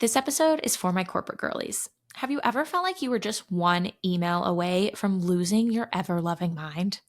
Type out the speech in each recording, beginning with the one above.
This episode is for my corporate girlies. Have you ever felt like you were just one email away from losing your ever-loving mind?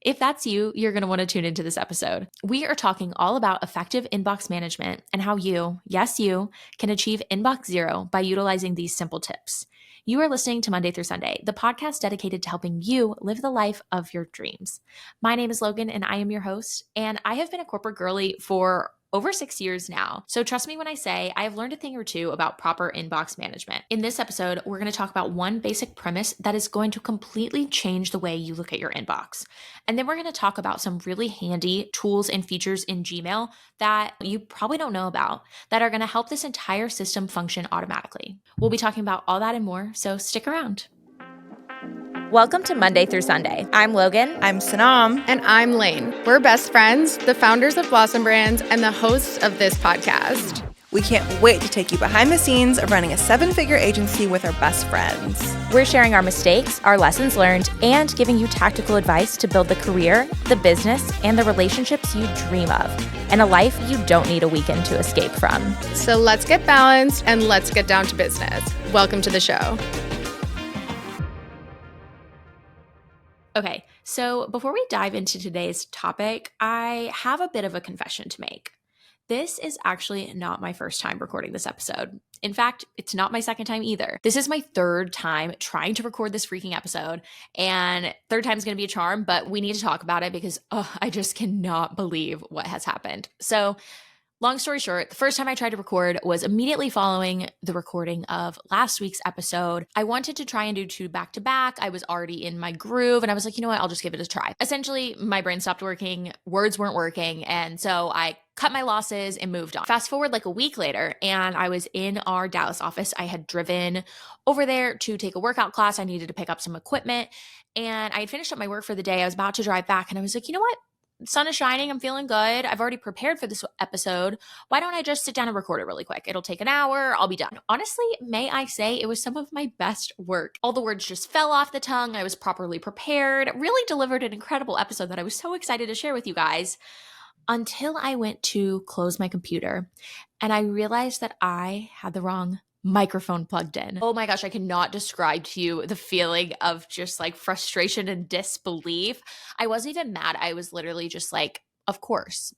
If that's you, you're going to want to tune into this episode. We are talking all about effective inbox management and how you, yes, you, can achieve inbox zero by utilizing these simple tips. You are listening to Monday through Sunday, the podcast dedicated to helping you live the life of your dreams. My name is Logan and I am your host, and I have been a corporate girly for over 6 years now. So trust me when I say I have learned a thing or two about proper inbox management. In this episode, we're going to talk about one basic premise that is going to completely change the way you look at your inbox. And then we're going to talk about some really handy tools and features in Gmail that you probably don't know about that are going to help this entire system function automatically. We'll be talking about all that and more, so stick around. Welcome to Monday through Sunday. I'm Logan. I'm Sanam. And I'm Lane. We're best friends, the founders of Blossom Brands, and the hosts of this podcast. We can't wait to take you behind the scenes of running a 7-figure agency with our best friends. We're sharing our mistakes, our lessons learned, and giving you tactical advice to build the career, the business, and the relationships you dream of, and a life you don't need a weekend to escape from. So let's get balanced and let's get down to business. Welcome to the show. Okay, so before we dive into today's topic, I have a bit of a confession to make. This is actually not my first time recording this episode. In fact, it's not my second time either. This is my third time trying to record this freaking episode, and third time's gonna be a charm, but we need to talk about it because I just cannot believe what has happened. So long story short, the first time I tried to record was immediately following the recording of last week's episode. I wanted to try and do 2 back to back. I was already in my groove and I was like, you know what, I'll just give it a try. Essentially, my brain stopped working, words weren't working, and so I cut my losses and moved on. Fast forward like a week later, and I was in our Dallas office. I had driven over there to take a workout class. I needed to pick up some equipment, and I had finished up my work for the day. I was about to drive back, and I was like, you know what? Sun is shining. I'm feeling good. I've already prepared for this episode. Why don't I just sit down and record it really quick? It'll take an hour. I'll be done. Honestly, may I say it was some of my best work. All the words just fell off the tongue. I was properly prepared. Really delivered an incredible episode that I was so excited to share with you guys until I went to close my computer and I realized that I had the wrong microphone plugged in. Oh my gosh, I cannot describe to you the feeling of just like frustration and disbelief. I wasn't even mad. I was literally just like, of course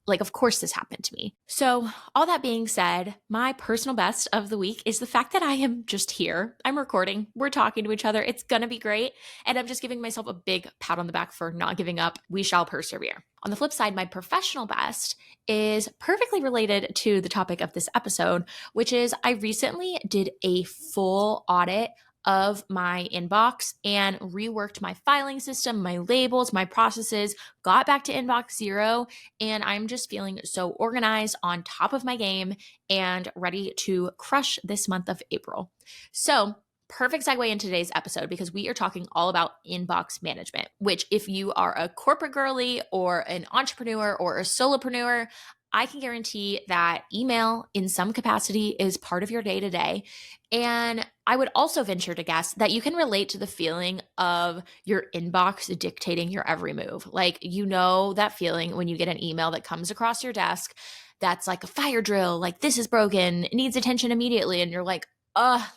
this happened to me. So all that being said, my personal best of the week is the fact that I am just here. I'm recording. We're talking to each other. It's going to be great. And I'm just giving myself a big pat on the back for not giving up. We shall persevere. On the flip side, my professional best is perfectly related to the topic of this episode, which is I recently did a full audit of my inbox and reworked my filing system, my labels, my processes, got back to inbox zero, and I'm just feeling so organized, on top of my game, and ready to crush this month of April. So perfect segue into today's episode because we are talking all about inbox management, which if you are a corporate girly or an entrepreneur or a solopreneur, I can guarantee that email in some capacity is part of your day-to-day. And I would also venture to guess that you can relate to the feeling of your inbox dictating your every move. Like, you know that feeling when you get an email that comes across your desk that's like a fire drill, like this is broken, it needs attention immediately. And you're like,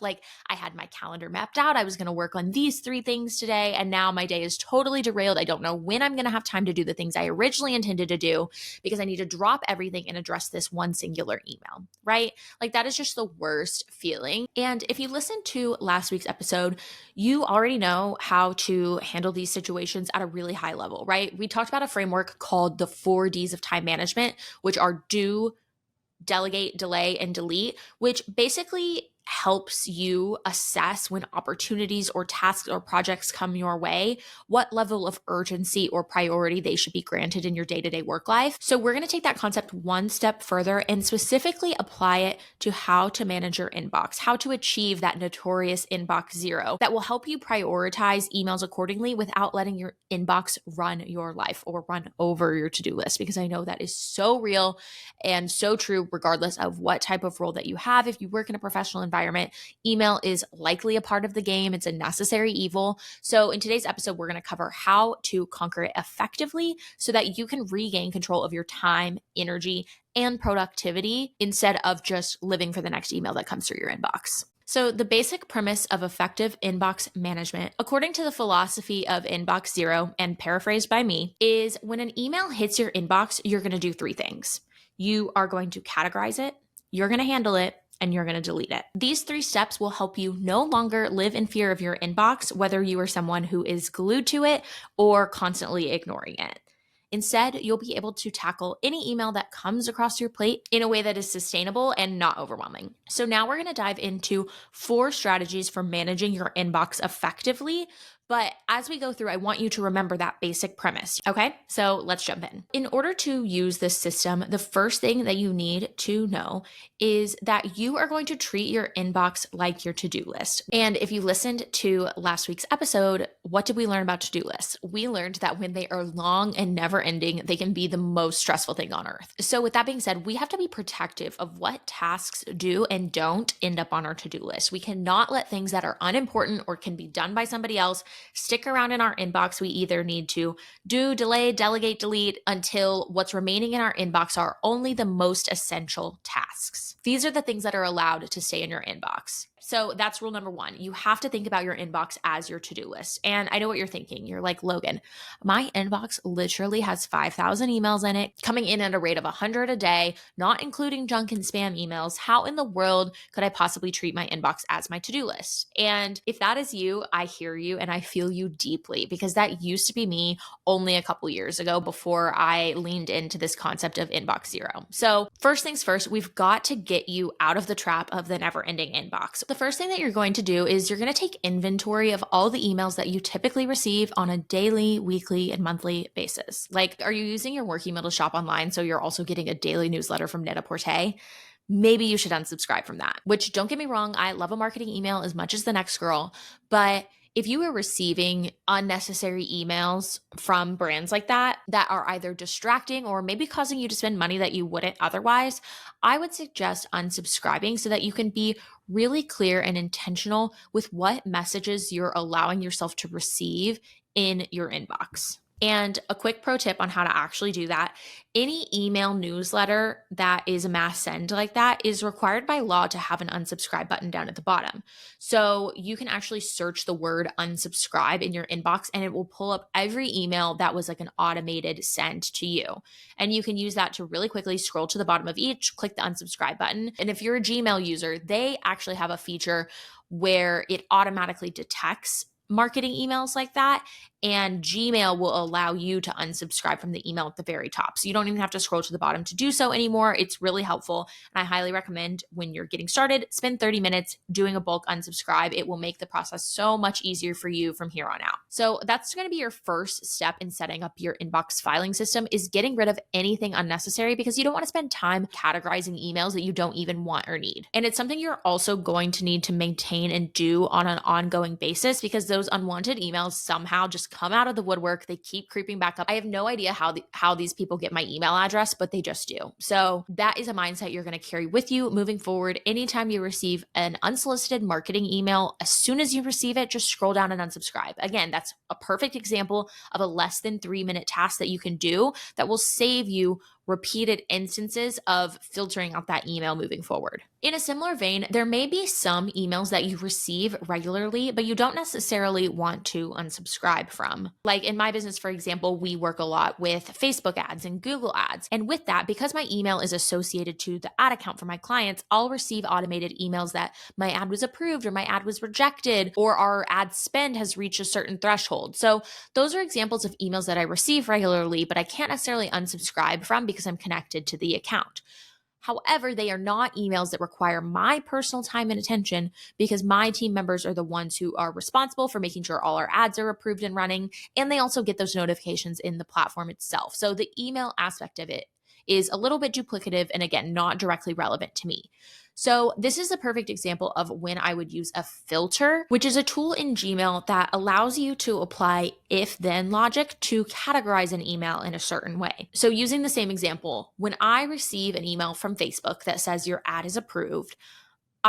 like I had my calendar mapped out. I was going to work on these 3 things today. And now my day is totally derailed. I don't know when I'm going to have time to do the things I originally intended to do because I need to drop everything and address this one singular email, right? Like that is just the worst feeling. And if you listened to last week's episode, you already know how to handle these situations at a really high level, right? We talked about a framework called the 4 Ds of time management, which are do, delegate, delay, and delete, which basically helps you assess when opportunities or tasks or projects come your way, what level of urgency or priority they should be granted in your day-to-day work life. So we're going to take that concept one step further and specifically apply it to how to manage your inbox, how to achieve that notorious inbox zero that will help you prioritize emails accordingly without letting your inbox run your life or run over your to-do list, because I know that is so real and so true regardless of what type of role that you have. If you work in a professional environment, environment, email is likely a part of the game. It's a necessary evil. So in today's episode, we're going to cover how to conquer it effectively so that you can regain control of your time, energy, and productivity instead of just living for the next email that comes through your inbox. So the basic premise of effective inbox management, according to the philosophy of inbox zero and paraphrased by me, is when an email hits your inbox, you're going to do three things. You are going to categorize it, you're going to handle it, and you're going to delete it. These three steps will help you no longer live in fear of your inbox, whether you are someone who is glued to it or constantly ignoring it. Instead, you'll be able to tackle any email that comes across your plate in a way that is sustainable and not overwhelming. So now we're going to dive into 4 strategies for managing your inbox effectively. But as we go through, I want you to remember that basic premise. Okay, so let's jump in. In order to use this system, the first thing that you need to know is that you are going to treat your inbox like your to-do list. And if you listened to last week's episode, what did we learn about to-do lists? We learned that when they are long and never ending, they can be the most stressful thing on earth. So with that being said, we have to be protective of what tasks do and don't end up on our to-do list. We cannot let things that are unimportant or can be done by somebody else stick around in our inbox. We either need to do, delay, delegate, delete until what's remaining in our inbox are only the most essential tasks. These are the things that are allowed to stay in your inbox. So that's rule number 1. You have to think about your inbox as your to-do list. And I know what you're thinking. You're like, Logan, my inbox literally has 5,000 emails in it, coming in at a rate of 100 a day, not including junk and spam emails. How in the world could I possibly treat my inbox as my to-do list? And if that is you, I hear you and I feel you deeply, because that used to be me only a couple years ago before I leaned into this concept of inbox zero. So first things first, we've got to get you out of the trap of the never-ending inbox. The first thing that you're going to do is you're going to take inventory of all the emails that you typically receive on a daily, weekly, and monthly basis. Like, are you using your work email to shop online so you're also getting a daily newsletter from Net-a-Porter? Maybe you should unsubscribe from that, which, don't get me wrong, I love a marketing email as much as the next girl, but if you are receiving unnecessary emails from brands like that are either distracting or maybe causing you to spend money that you wouldn't otherwise, I would suggest unsubscribing so that you can be really clear and intentional with what messages you're allowing yourself to receive in your inbox. And a quick pro tip on how to actually do that: any email newsletter that is a mass send like that is required by law to have an unsubscribe button down at the bottom. So you can actually search the word unsubscribe in your inbox and it will pull up every email that was like an automated send to you. And you can use that to really quickly scroll to the bottom of each, click the unsubscribe button. And if you're a Gmail user, they actually have a feature where it automatically detects marketing emails like that, and Gmail will allow you to unsubscribe from the email at the very top. So you don't even have to scroll to the bottom to do so anymore. It's really helpful. And I highly recommend, when you're getting started, spend 30 minutes doing a bulk unsubscribe. It will make the process so much easier for you from here on out. So that's going to be your first step in setting up your inbox filing system, is getting rid of anything unnecessary, because you don't want to spend time categorizing emails that you don't even want or need. And it's something you're also going to need to maintain and do on an ongoing basis, because those unwanted emails somehow just come out of the woodwork. They keep creeping back up. I have no idea how these people get my email address, but they just do. So that is a mindset you're going to carry with you moving forward. Anytime you receive an unsolicited marketing email, as soon as you receive it, just scroll down and unsubscribe. Again, that's a perfect example of a less than 3-minute task that you can do that will save you repeated instances of filtering out that email moving forward. In a similar vein, there may be some emails that you receive regularly, but you don't necessarily want to unsubscribe from. Like in my business, for example, we work a lot with Facebook ads and Google ads. And with that, because my email is associated to the ad account for my clients, I'll receive automated emails that my ad was approved or my ad was rejected or our ad spend has reached a certain threshold. So those are examples of emails that I receive regularly, but I can't necessarily unsubscribe from because I'm connected to the account. However, they are not emails that require my personal time and attention, because my team members are the ones who are responsible for making sure all our ads are approved and running, and they also get those notifications in the platform itself. So the email aspect of it is a little bit duplicative and, again, not directly relevant to me. So this is a perfect example of when I would use a filter, which is a tool in Gmail that allows you to apply if-then logic to categorize an email in a certain way. So using the same example, when I receive an email from Facebook that says your ad is approved,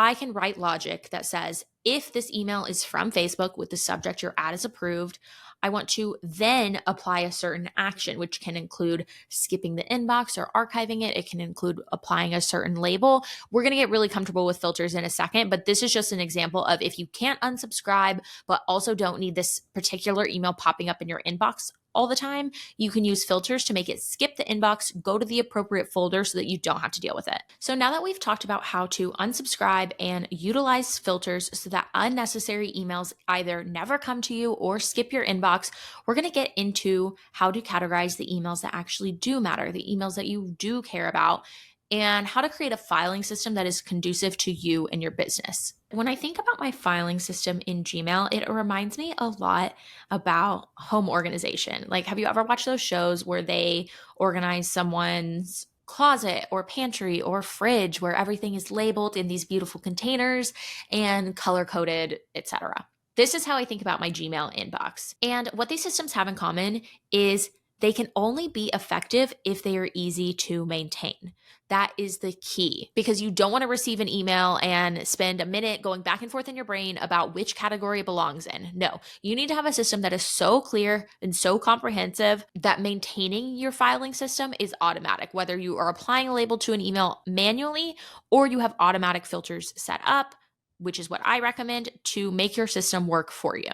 I can write logic that says, if this email is from Facebook with the subject your ad is approved, I want to then apply a certain action, which can include skipping the inbox or archiving it. It can include applying a certain label. We're going to get really comfortable with filters in a second, but this is just an example of if you can't unsubscribe, but also don't need this particular email popping up in your inbox all the time, you can use filters to make it skip the inbox, go to the appropriate folder so that you don't have to deal with it. So now that we've talked about how to unsubscribe and utilize filters so that unnecessary emails either never come to you or skip your inbox, we're going to get into how to categorize the emails that actually do matter, the emails that you do care about, and how to create a filing system that is conducive to you and your business. When I think about my filing system in Gmail, it reminds me a lot about home organization. Like, have you ever watched those shows where they organize someone's closet or pantry or fridge where everything is labeled in these beautiful containers and color-coded, etc.? This is how I think about my Gmail inbox. And what these systems have in common is they can only be effective if they are easy to maintain. That is the key, because you don't want to receive an email and spend a minute going back and forth in your brain about which category it belongs in. No, you need to have a system that is so clear and so comprehensive that maintaining your filing system is automatic, whether you are applying a label to an email manually or you have automatic filters set up, which is what I recommend to make your system work for you.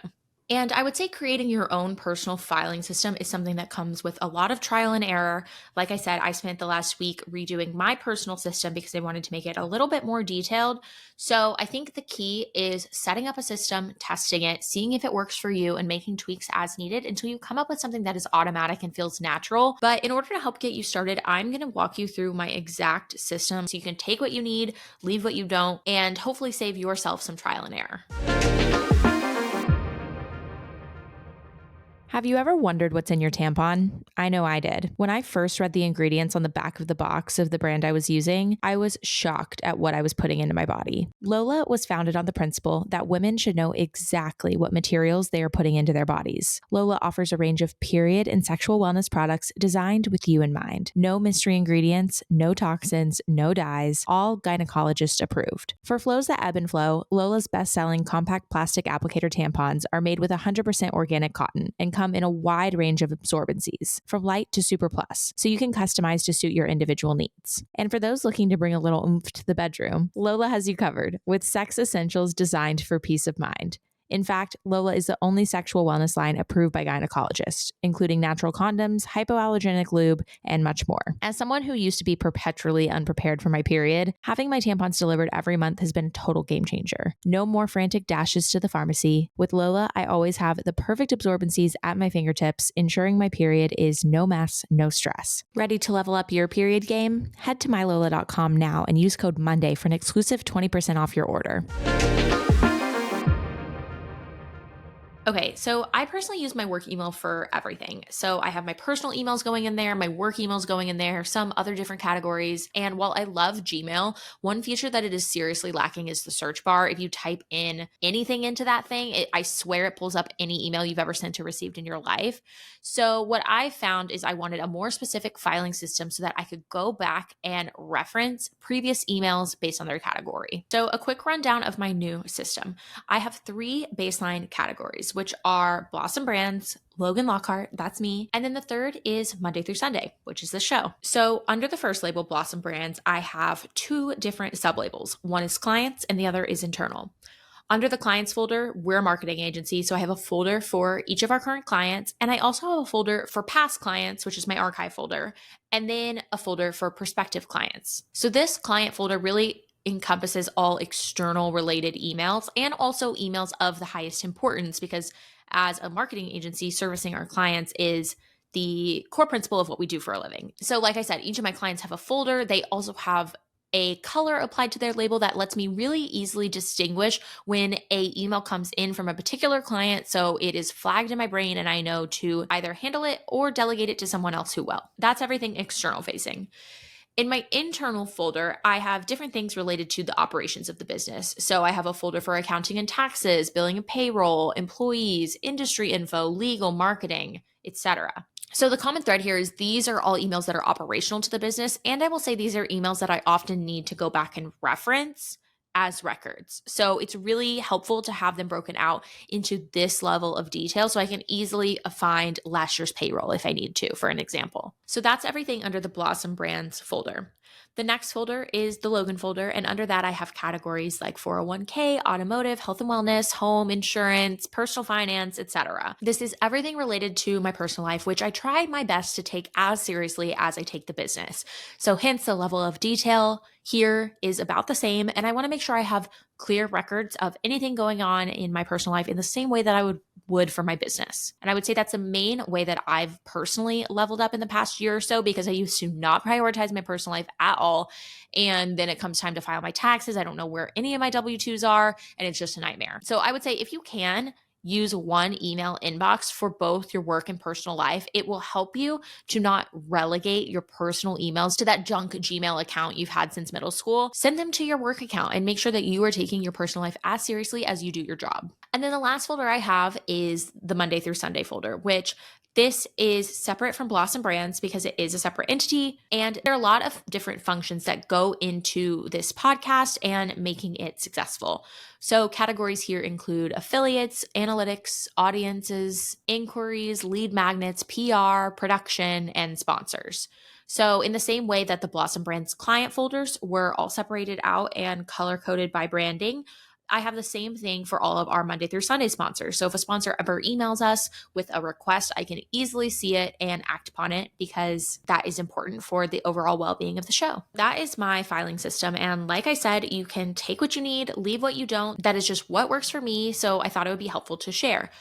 And I would say creating your own personal filing system is something that comes with a lot of trial and error. Like I said, I spent the last week redoing my personal system because I wanted to make it a little bit more detailed. So I think the key is setting up a system, testing it, seeing if it works for you, and making tweaks as needed until you come up with something that is automatic and feels natural. But in order to help get you started, I'm going to walk you through my exact system so you can take what you need, leave what you don't, and hopefully save yourself some trial and error. Have you ever wondered what's in your tampon? I know I did. When I first read the ingredients on the back of the box of the brand I was using, I was shocked at what I was putting into my body. Lola was founded on the principle that women should know exactly what materials they are putting into their bodies. Lola offers a range of period and sexual wellness products designed with you in mind. No mystery ingredients, no toxins, no dyes, all gynecologist approved. For flows that ebb and flow, Lola's best-selling compact plastic applicator tampons are made with 100% organic cotton and come in a wide range of absorbencies, from light to super plus, so you can customize to suit your individual needs. And for those looking to bring a little oomph to the bedroom, Lola has you covered with sex essentials designed for peace of mind. In fact, Lola is the only sexual wellness line approved by gynecologists, including natural condoms, hypoallergenic lube, and much more. As someone who used to be perpetually unprepared for my period, having my tampons delivered every month has been a total game changer. No more frantic dashes to the pharmacy. With Lola, I always have the perfect absorbencies at my fingertips, ensuring my period is no mess, no stress. Ready to level up your period game? Head to mylola.com now and use code MONDAY for an exclusive 20% off your order. Okay, so I personally use my work email for everything. So I have my personal emails going in there, my work emails going in there, some other different categories. And while I love Gmail, one feature that it is seriously lacking is the search bar. If you type in anything into that thing, I swear it pulls up any email you've ever sent or received in your life. So what I found is I wanted a more specific filing system so that I could go back and reference previous emails based on their category. So a quick rundown of my new system. I have 3 baseline categories, which are Blossom Brands, Logan Lockhart, that's me, and then the third is Monday through Sunday, which is the show. So under the first label, Blossom Brands, I have 2 different sublabels. One is clients and the other is internal. Under the clients folder, we're a marketing agency, so I have a folder for each of our current clients, and I also have a folder for past clients, which is my archive folder, and then a folder for prospective clients. So this client folder really encompasses all external related emails and also emails of the highest importance, because as a marketing agency, servicing our clients is the core principle of what we do for a living. So like I said, each of my clients have a folder. They also have a color applied to their label that lets me really easily distinguish when a email comes in from a particular client, so it is flagged in my brain and I know to either handle it or delegate it to someone else who will. That's everything external facing. In my internal folder, I have different things related to the operations of the business. So I have a folder for accounting and taxes, billing and payroll, employees, industry info, legal, marketing, etc. So the common thread here is these are all emails that are operational to the business. And I will say these are emails that I often need to go back and reference as records. So it's really helpful to have them broken out into this level of detail so I can easily find last year's payroll if I need to, for an example. So that's everything under the Blossom Brands folder. The next folder is the Logan folder, and under that I have categories like 401k, automotive, health and wellness, home, insurance, personal finance, etc. This is everything related to my personal life, which I try my best to take as seriously as I take the business. So hence the level of detail here is about the same, and I want to make sure I have clear records of anything going on in my personal life in the same way that I would for my business. And I would say that's the main way that I've personally leveled up in the past year or so, because I used to not prioritize my personal life at all. And then it comes time to file my taxes. I don't know where any of my W-2s are, and it's just a nightmare. So I would say if you can, use one email inbox for both your work and personal life. It will help you to not relegate your personal emails to that junk Gmail account you've had since middle school. Send them to your work account and make sure that you are taking your personal life as seriously as you do your job. And then the last folder I have is the Monday through Sunday folder, which this is separate from Blossom Brands because it is a separate entity, and there are a lot of different functions that go into this podcast and making it successful. So categories here include affiliates, analytics, audiences, inquiries, lead magnets, PR, production, and sponsors. So in the same way that the Blossom Brands client folders were all separated out and color-coded by branding, I have the same thing for all of our Monday through Sunday sponsors. So if a sponsor ever emails us with a request, I can easily see it and act upon it because that is important for the overall well-being of the show. That is my filing system. And like I said, you can take what you need, leave what you don't. That is just what works for me. So I thought it would be helpful to share.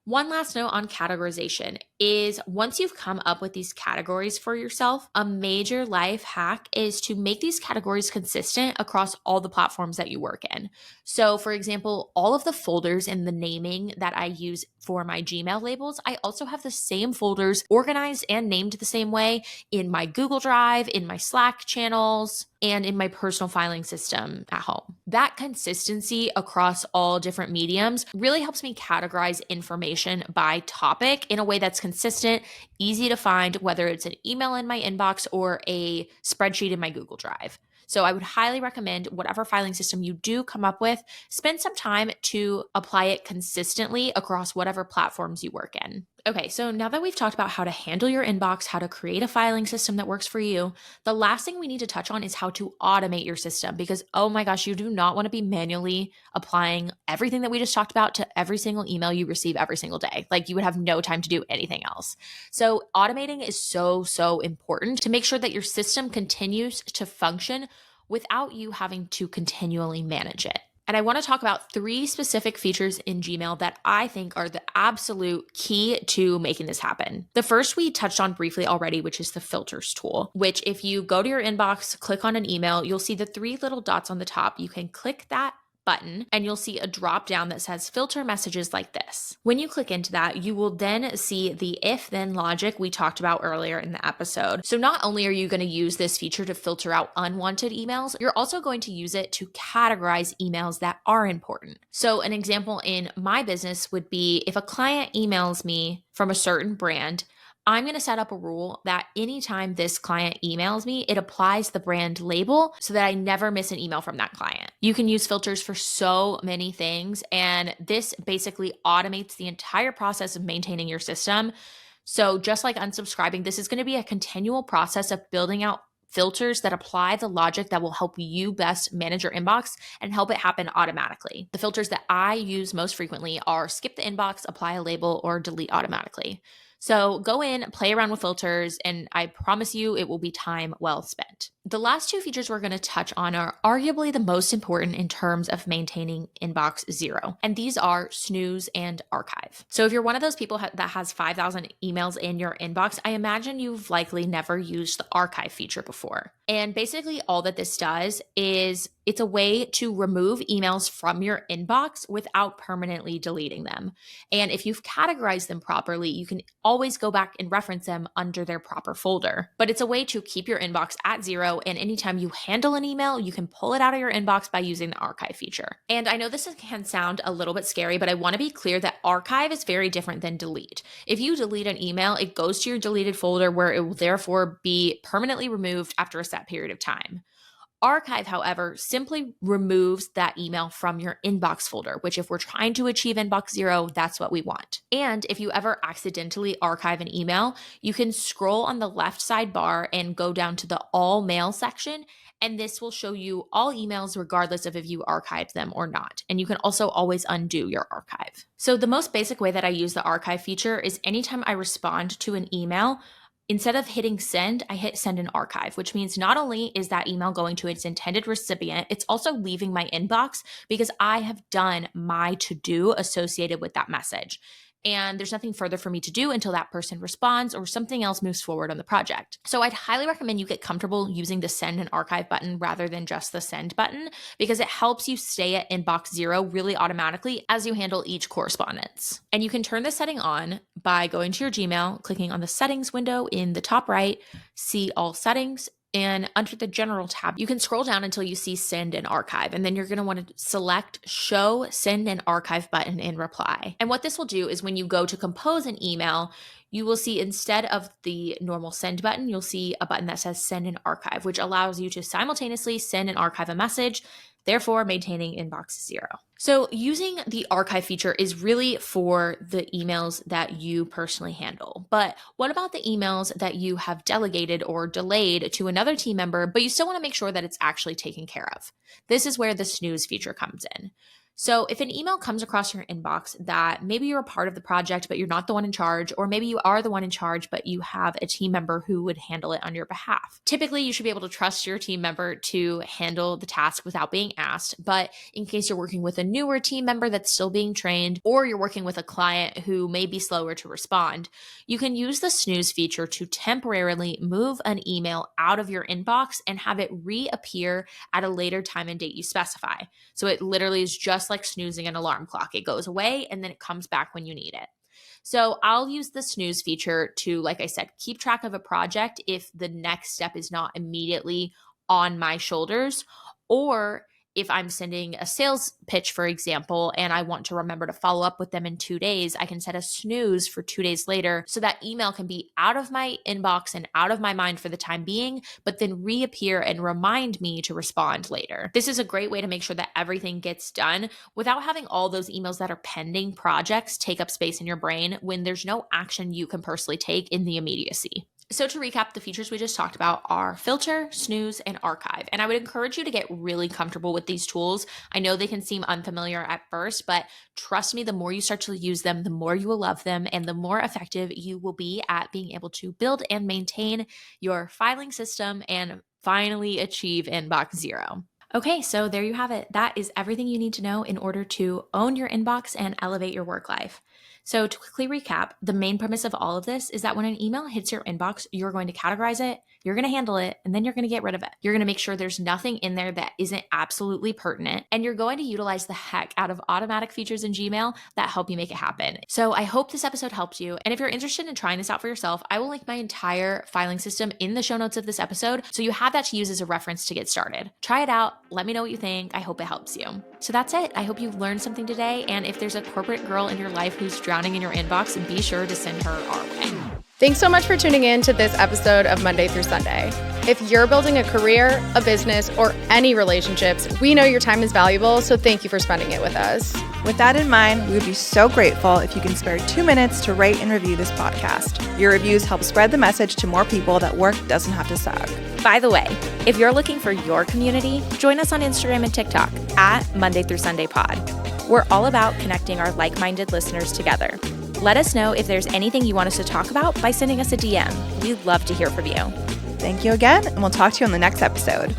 One last note on categorization is once you've come up with these categories for yourself, a major life hack is to make these categories consistent across all the platforms that you work in. So for example, all of the folders in the naming that I use for my Gmail labels, I also have the same folders organized and named the same way in my Google Drive, in my Slack channels, and in my personal filing system at home. That consistency across all different mediums really helps me categorize information by topic in a way that's consistent, easy to find, whether it's an email in my inbox or a spreadsheet in my Google Drive. So I would highly recommend whatever filing system you do come up with, spend some time to apply it consistently across whatever platforms you work in. Okay, so now that we've talked about how to handle your inbox, how to create a filing system that works for you, the last thing we need to touch on is how to automate your system because, oh my gosh, you do not want to be manually applying everything that we just talked about to every single email you receive every single day. Like you would have no time to do anything else. So automating is so important to make sure that your system continues to function without you having to continually manage it. And I want to talk about 3 specific features in Gmail that I think are the absolute key to making this happen. The first we touched on briefly already, which is the filters tool, which if you go to your inbox, click on an email, you'll see the 3 little dots on the top. You can click that button and you'll see a drop down that says filter messages like this. When you click into that, you will then see the if-then logic we talked about earlier in the episode. So not only are you going to use this feature to filter out unwanted emails, you're also going to use it to categorize emails that are important. So an example in my business would be if a client emails me from a certain brand, I'm going to set up a rule that anytime this client emails me, it applies the brand label so that I never miss an email from that client. You can use filters for so many things, and this basically automates the entire process of maintaining your system. So just like unsubscribing, this is going to be a continual process of building out filters that apply the logic that will help you best manage your inbox and help it happen automatically. The filters that I use most frequently are skip the inbox, apply a label, or delete automatically. So go in, play around with filters, and I promise you it will be time well spent. The last 2 features we're going to touch on are arguably the most important in terms of maintaining inbox zero, and these are snooze and archive. So if you're one of those people that has 5,000 emails in your inbox, I imagine you've likely never used the archive feature before. And basically all that this does is it's a way to remove emails from your inbox without permanently deleting them. And if you've categorized them properly, you can always go back and reference them under their proper folder. But it's a way to keep your inbox at zero, and anytime you handle an email, you can pull it out of your inbox by using the archive feature. And I know this can sound a little bit scary, but I want to be clear that archive is very different than delete. If you delete an email, it goes to your deleted folder where it will therefore be permanently removed after a set period of time. Archive, however, simply removes that email from your inbox folder, which if we're trying to achieve inbox zero, that's what we want. And if you ever accidentally archive an email, you can scroll on the left sidebar and go down to the all mail section, and this will show you all emails regardless of if you archived them or not. And you can also always undo your archive. So the most basic way that I use the archive feature is anytime I respond to an email, instead of hitting send, I hit send and archive, which means not only is that email going to its intended recipient, it's also leaving my inbox because I have done my to-do associated with that message. And there's nothing further for me to do until that person responds or something else moves forward on the project. So I'd highly recommend you get comfortable using the send and archive button rather than just the send button, because it helps you stay at inbox zero really automatically as you handle each correspondence. And you can turn this setting on by going to your Gmail, clicking on the settings window in the top right, see all settings, and under the general tab, you can scroll down until you see send and archive. And then you're going to want to select show send and archive button in reply. And what this will do is when you go to compose an email, you will see instead of the normal send button, you'll see a button that says send and archive, which allows you to simultaneously send and archive a message, therefore maintaining inbox zero. So using the archive feature is really for the emails that you personally handle. But what about the emails that you have delegated or delayed to another team member, but you still want to make sure that it's actually taken care of? This is where the snooze feature comes in. So if an email comes across your inbox that maybe you're a part of the project, but you're not the one in charge, or maybe you are the one in charge, but you have a team member who would handle it on your behalf. Typically, you should be able to trust your team member to handle the task without being asked. But in case you're working with a newer team member that's still being trained, or you're working with a client who may be slower to respond, you can use the snooze feature to temporarily move an email out of your inbox and have it reappear at a later time and date you specify. So it literally is just like snoozing an alarm clock. It goes away and then it comes back when you need it. So I'll use the snooze feature to, like I said, keep track of a project if the next step is not immediately on my shoulders, or if I'm sending a sales pitch, for example, and I want to remember to follow up with them in 2 days, I can set a snooze for 2 days later so that email can be out of my inbox and out of my mind for the time being, but then reappear and remind me to respond later. This is a great way to make sure that everything gets done without having all those emails that are pending projects take up space in your brain when there's no action you can personally take in the immediacy. So to recap, the features we just talked about are filter, snooze, and archive. And I would encourage you to get really comfortable with these tools. I know they can seem unfamiliar at first, but trust me, the more you start to use them, the more you will love them and the more effective you will be at being able to build and maintain your filing system and finally achieve inbox zero. Okay, so there you have it. That is everything you need to know in order to own your inbox and elevate your work life. So to quickly recap, the main premise of all of this is that when an email hits your inbox, you're going to categorize it, you're going to handle it, and then you're going to get rid of it. You're going to make sure there's nothing in there that isn't absolutely pertinent, and you're going to utilize the heck out of automatic features in Gmail that help you make it happen. So I hope this episode helped you, and if you're interested in trying this out for yourself, I will link my entire filing system in the show notes of this episode, so you have that to use as a reference to get started. Try it out. Let me know what you think. I hope it helps you. So that's it. I hope you've learned something today, and if there's a corporate girl in your life who's drowning in your inbox, be sure to send her our way. Thanks so much for tuning in to this episode of Monday through Sunday. If you're building a career, a business, or any relationships, we know your time is valuable, so thank you for spending it with us. With that in mind, we would be so grateful if you can spare 2 minutes to rate and review this podcast. Your reviews help spread the message to more people that work doesn't have to suck. By the way, if you're looking for your community, join us on Instagram and TikTok at Monday through Sunday Pod. We're all about connecting our like-minded listeners together. Let us know if there's anything you want us to talk about by sending us a DM. We'd love to hear from you. Thank you again, and we'll talk to you on the next episode.